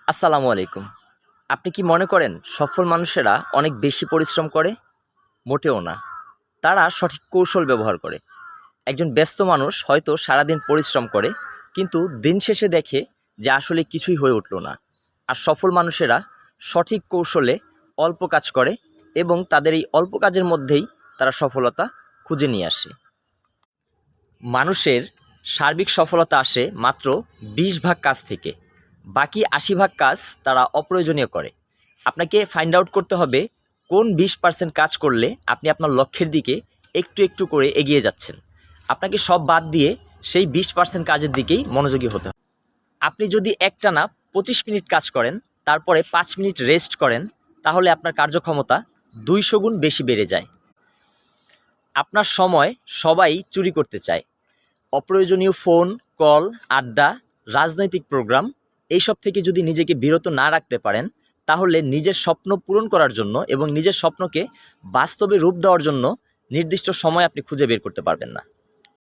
আসসালামু আলাইকুম। আপনি কি মনে করেন সফল মানুষেরা অনেক বেশি পরিশ্রম করে? মোটেও না। তারা সঠিক কৌশল ব্যবহার করে। একজন ব্যস্ত মানুষ হয়তো সারাদিন পরিশ্রম করে, কিন্তু দিন শেষে দেখে যে আসলে কিছুই হয়ে উঠল না। আর সফল মানুষেরা সঠিক কৌশলে অল্প কাজ করে এবং তাদের এই অল্প কাজের মধ্যেই তারা সফলতা খুঁজে নিয়ে আসে। মানুষের সার্বিক সফলতা আসে মাত্র 20 ভাগ কাজ থেকে। বাকি 80 ভাগ কাজ তারা অপ্রয়োজনীয় করে। আপনাকে ফাইন্ড আউট করতে হবে কোন 20% কাজ করলে আপনি আপনার লক্ষ্যের দিকে একটু একটু করে এগিয়ে যাচ্ছেন। আপনাকে সব বাদ দিয়ে সেই 20% কাজের দিকেই মনোযোগী হতে হবে। আপনি যদি একটানা 25 মিনিট কাজ করেন, তারপরে 5 মিনিট রেস্ট করেন, তাহলে আপনার কার্যক্ষমতা 200 গুণ বেশি বেড়ে যায়। আপনার সময় সবাই চুরি করতে চায়। অপ্রয়োজনীয় ফোন কল, আড্ডা, রাজনৈতিক প্রোগ্রাম এইসব থেকে যদি নিজেকে বিরত না রাখতে পারেন, তাহলে নিজের স্বপ্ন পূরণ করার জন্য এবং নিজের স্বপ্নকে বাস্তবে রূপ দেওয়ার জন্য নির্দিষ্ট সময় আপনি খুঁজে বের করতে পারবেন না।